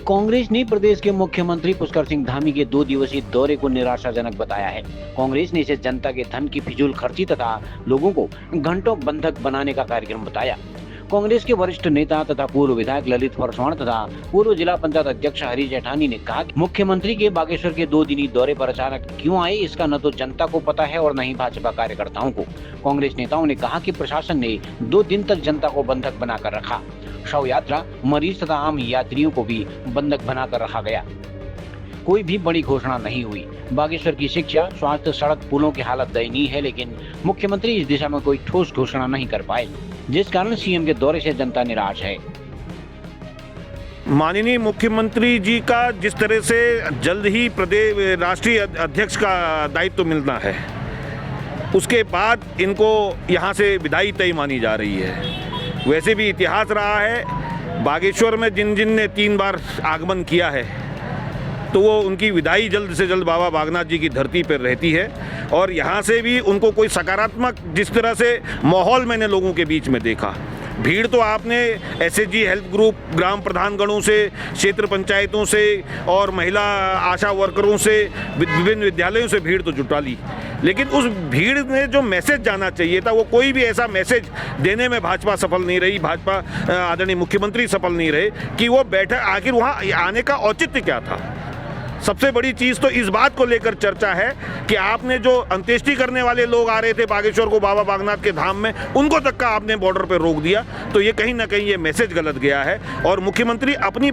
कांग्रेस ने प्रदेश के मुख्यमंत्री पुष्कर सिंह धामी के 2 दिवसीय दौरे को निराशाजनक बताया है। कांग्रेस ने इसे जनता के धन की फिजूल खर्ची तथा लोगों को घंटों बंधक बनाने का कार्यक्रम बताया। कांग्रेस के वरिष्ठ नेता तथा पूर्व विधायक ललित फरसवाण तथा पूर्व जिला पंचायत अध्यक्ष हरीश जेठानी ने कहा कि मुख्यमंत्री के बागेश्वर के 2 दिनी दौरे पर अचानक क्यों आए, इसका न तो जनता को पता है और न ही भाजपा कार्यकर्ताओं को। कांग्रेस नेताओं ने कहा कि प्रशासन ने 2 दिन तक जनता को बंधक बनाकर रखा। शव यात्रा, मरीज तथा आम यात्रियों को भी बंधक बनाकर रखा गया। कोई भी बड़ी घोषणा नहीं हुई। बागेश्वर की शिक्षा, स्वास्थ्य, सड़क, पुलों की हालत दयनीय है, लेकिन मुख्यमंत्री इस दिशा में कोई ठोस घोषणा नहीं कर पाए, जिस कारण सीएम के दौरे से जनता निराश है। माननीय मुख्यमंत्री जी का जिस तरह से जल्द ही प्रदेश राष्ट्रीय अध्यक्ष का दायित्व मिलना है, उसके बाद इनको यहाँ से विदाई तय मानी जा रही है। वैसे भी इतिहास रहा है, बागेश्वर में जिन जिन ने 3 बार आगमन किया है, तो वो उनकी विदाई जल्द से जल्द बाबा बागनाथ जी की धरती पर रहती है। और यहाँ से भी उनको कोई सकारात्मक, जिस तरह से माहौल मैंने लोगों के बीच में देखा, भीड़ तो आपने एसएचजी हेल्थ ग्रुप, ग्राम प्रधानगणों से, क्षेत्र पंचायतों से और महिला आशा वर्करों से, विभिन्न विद्यालयों से भीड़ तो जुटा ली, लेकिन उस भीड़ में जो मैसेज जाना चाहिए था, वो कोई भी ऐसा मैसेज देने में भाजपा सफल नहीं रही। भाजपा आदरणीय मुख्यमंत्री सफल नहीं रहे कि वो बैठक, आखिर वहाँ आने का औचित्य क्या था। सबसे बड़ी चीज़ तो इस बात को लेकर चर्चा है कि आपने जो अंत्येष्टि करने वाले लोग आ रहे थे बागेश्वर को, बाबा बागनाथ के धाम में, उनको तक का आपने बॉर्डर पर रोक दिया। तो ये कहीं ना कहीं ये मैसेज गलत गया है और मुख्यमंत्री अपनी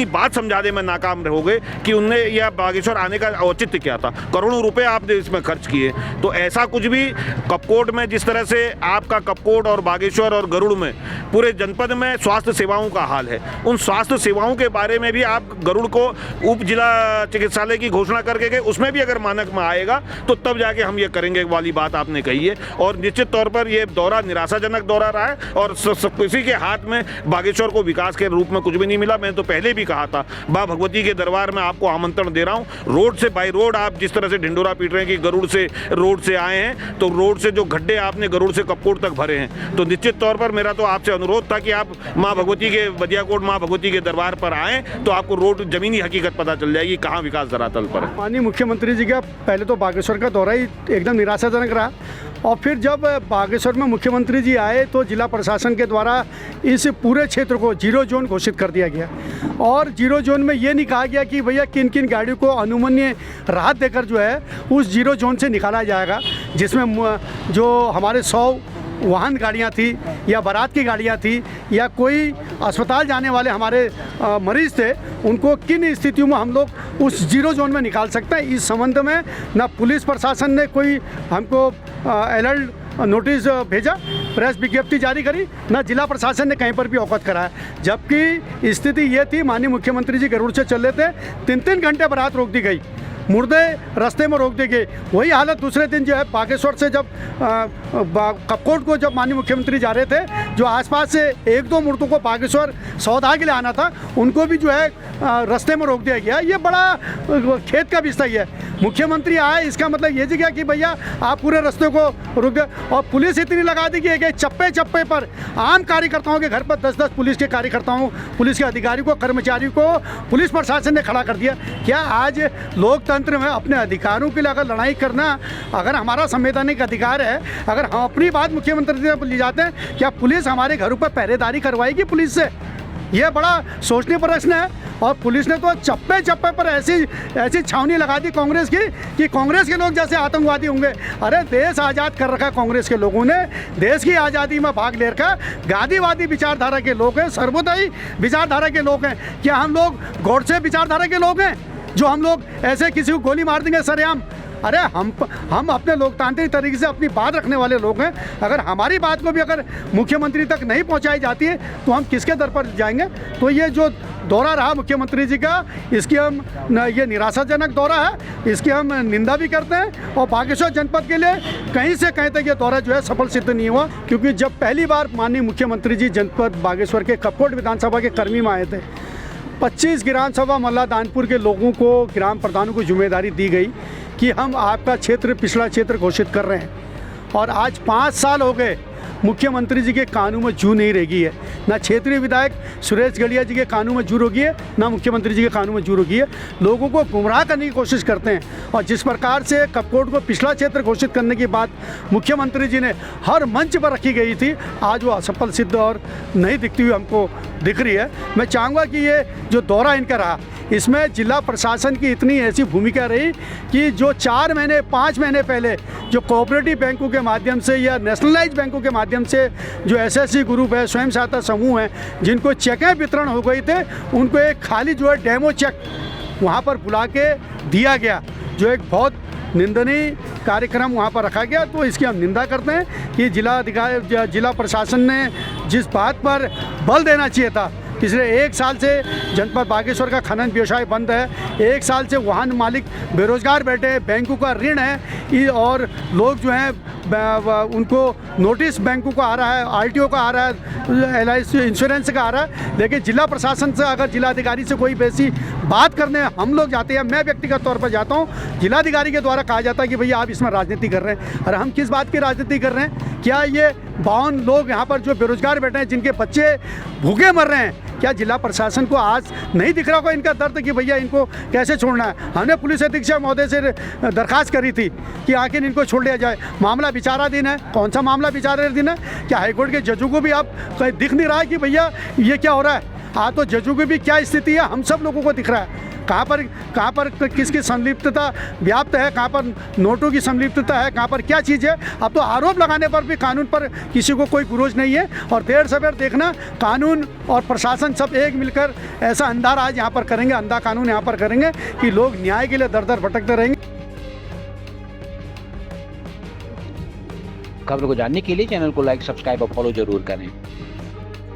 बात समझाने में नाकाम रहोगे कि उनने यह बागेश्वर आने का औचित्य क्या था। करोड़ों रुपए आपने इसमें खर्च किए, तो ऐसा कुछ भी कपकोट में, जिस तरह से आपका कपकोट और बागेश्वर और गरुड़ में पूरे जनपद में स्वास्थ्य सेवाओं का हाल है, उन स्वास्थ्य सेवाओं के बारे में भी आप गरुड़ को उप जिला चिकित्सालय की घोषणा करके गए, उसमें भी अगर मानक में आएगा तो तब जाके हम ये करेंगे वाली बात आपने कही है। और निश्चित तौर पर ये दौरा निराशाजनक दौरा रहा है और किसी के हाथ में बागेश्वर को विकास के रूप में कुछ भी नहीं मिला। मैंने तो पहले भी कहा था, मां भगवती के दरबार में आपको आमंत्रण दे रहा हूँ। रोड से बाई रोड आप जिस तरह से ढिंडोरा पीट रहे हैं कि गरुड़ से रोड से आए हैं, तो रोड से जो गड्ढे आपने गरुड़ से कपकोट तक भरे हैं, तो निश्चित तौर पर मेरा तो आपसे अनुरोध था कि आप माँ भगवती के बदियाकोट माँ भगवती के दरबार पर आएँ, तो आपको रोड जमीनी हकीकत पता चल जाएगी कहाँ विकास धरातल पर है। माननीय मुख्यमंत्री जी का पहले तो बागेश्वर का दौरा ही एकदम निराशाजनक रहा, और फिर जब बागेश्वर में मुख्यमंत्री जी आए तो जिला प्रशासन के द्वारा इस पूरे क्षेत्र को 0 जोन घोषित कर दिया गया। और 0 जोन में ये नहीं कहा गया कि भैया किन किन गाड़ियों को अनुमन्य राहत देकर जो है उस 0 जोन से निकाला जाएगा, जिसमें जो हमारे 100 वाहन गाड़ियाँ थी या बारात की गाड़ियाँ थी या कोई अस्पताल जाने वाले हमारे मरीज़ थे, उनको किन स्थितियों में हम लोग उस 0 जोन में निकाल सकते हैं, इस संबंध में ना पुलिस प्रशासन ने कोई हमको अलर्ट नोटिस भेजा, प्रेस विज्ञप्ति जारी करी, ना जिला प्रशासन ने कहीं पर भी अवगत कराया। जबकि स्थिति ये थी, माननीय मुख्यमंत्री जी गरुड़ से चल रहे थे, 3-3 घंटे बारात रोक दी गई, मुर्दे रास्ते में रोक दिए गए। वही हालत दूसरे दिन जो है बागेश्वर से जब कपकोट को जब माननीय मुख्यमंत्री जा रहे थे, जो आसपास से 1-2 मुर्दों को बागेश्वर सौदा के लिए आना था, उनको भी जो है रास्ते में रोक दिया गया। ये बड़ा खेत का विषय है। मुख्यमंत्री आए, इसका मतलब ये जी गया कि भैया आप पूरे रास्ते को रोक दिया। और पुलिस इतनी लगा दी गई, चप्पे चप्पे पर आम कार्यकर्ताओं के घर पर 10-10 पुलिस के कार्यकर्ताओं, पुलिस के अधिकारियों को, कर्मचारियों को पुलिस प्रशासन ने खड़ा कर दिया। क्या आज लोकतंत्र में अपने अधिकारों के लिए अगर लड़ाई करना, अगर हमारा संवैधानिक अधिकार है, अगर हम अपनी बात मुख्यमंत्री से ले जाते हैं, क्या पुलिस हमारे घरों पर पहरेदारी करवाएगी पुलिस से? ये बड़ा सोचने पर प्रश्न है। और पुलिस ने तो चप्पे चप्पे पर ऐसी छावनी लगा दी कांग्रेस की कि कांग्रेस के लोग जैसे आतंकवादी होंगे। अरे देश आज़ाद कर रखा कांग्रेस के लोगों ने, देश की आज़ादी में भाग ले रखा। गांधीवादी विचारधारा के लोग हैं, सर्वोदयी विचारधारा के लोग हैं। क्या हम लोग गोडसे विचारधारा के लोग हैं जो हम लोग ऐसे किसी को गोली मार देंगे सरेआम? अरे हम अपने लोकतांत्रिक तरीके से अपनी बात रखने वाले लोग हैं। अगर हमारी बात को भी अगर मुख्यमंत्री तक नहीं पहुंचाई जाती है तो हम किसके दर पर जाएंगे? तो ये जो दौरा रहा मुख्यमंत्री जी का, इसकी हम ये निराशाजनक दौरा है, इसकी हम निंदा भी करते हैं। और बागेश्वर जनपद के लिए कहीं से कहीं तक ये दौरा जो है सफल सिद्ध नहीं हुआ, क्योंकि जब पहली बार माननीय मुख्यमंत्री जी जनपद बागेश्वर के कपकोट विधानसभा के कर्मी में आए थे, 25 ग्राम सभा मल्ला दानपुर के लोगों को, ग्राम प्रधानों को जिम्मेदारी दी गई कि हम आपका क्षेत्र पिछड़ा क्षेत्र घोषित कर रहे हैं। और आज 5 साल हो गए मुख्यमंत्री जी के कानों में जू नहीं रही है, ना क्षेत्रीय विधायक सुरेश गलिया जी के कानों में जू रोकी है, ना मुख्यमंत्री जी के कानों में जू रोकी है। लोगों को गुमराह करने की कोशिश करते हैं। और जिस प्रकार से कपकोट को पिछड़ा क्षेत्र घोषित करने की बात मुख्यमंत्री जी ने हर मंच पर रखी गई थी, आज वो असफल सिद्ध और नहीं दिखती हुई हमको दिख रही है। मैं चाहूँगा कि ये जो दौरा इनका रहा, इसमें जिला प्रशासन की इतनी ऐसी भूमिका रही कि जो 4 महीने 5 महीने पहले जो कोऑपरेटिव बैंकों के माध्यम से या नेशनलाइज बैंकों के माध्यम से जो एसएससी ग्रुप है, स्वयं सहायता समूह हैं, जिनको चेकें वितरण हो गए थे, उनको एक खाली जो है डेमो चेक वहाँ पर बुला के दिया गया, जो एक बहुत निंदनीय कार्यक्रम वहाँ पर रखा गया। तो इसकी हम निंदा करते हैं कि जिला प्रशासन ने जिस बात पर बल देना चाहिए था, पिछले 1 साल से जनपद बागेश्वर का खनन व्यवसाय बंद है, 1 साल से वाहन मालिक बेरोजगार बैठे हैं, बैंकों का ऋण है और लोग जो हैं उनको नोटिस बैंकों का आ रहा है, आरटीओ का आ रहा है, LIC इंश्योरेंस का आ रहा है, लेकिन जिला प्रशासन से अगर जिलाधिकारी से कोई वैसी बात करने हम लोग जाते हैं, मैं व्यक्तिगत तौर पर जाता हूँ, जिलाधिकारी के द्वारा कहा जाता है कि भैया आप इसमें राजनीति कर रहे हैं। और हम किस बात की राजनीति कर रहे हैं? क्या ये 52 लोग यहाँ पर जो बेरोजगार बैठे हैं, जिनके बच्चे भूखे मर रहे हैं, क्या जिला प्रशासन को आज नहीं दिख रहा होगा इनका दर्द कि भैया इनको कैसे छोड़ना है? हमने पुलिस अधीक्षक महोदय से दरखास्त करी थी कि आखिर इनको छोड़ दिया जाए। मामला विचाराधीन है। कौन सा मामला विचाराधीन है? क्या हाईकोर्ट के जजों को भी आप कहीं दिख नहीं रहा है कि भैया ये क्या हो रहा है? तो जजों की भी क्या स्थिति है, हम सब लोगों को दिख रहा है। कहाँ पर किसकी संलिप्तता व्याप्त है, कहाँ पर नोटों की संलिप्तता है, कहाँ पर क्या चीज़ है। अब तो आरोप लगाने पर भी कानून पर किसी को कोई गुरोज नहीं है। और देर सवेर देखना, कानून और प्रशासन सब एक मिलकर ऐसा अंधा राज यहाँ पर करेंगे, अंधा कानून यहाँ पर करेंगे कि लोग न्याय के लिए दर दर भटकते रहेंगे। खबर को जानने के लिए चैनल को लाइक, सब्सक्राइब और फॉलो जरूर करें।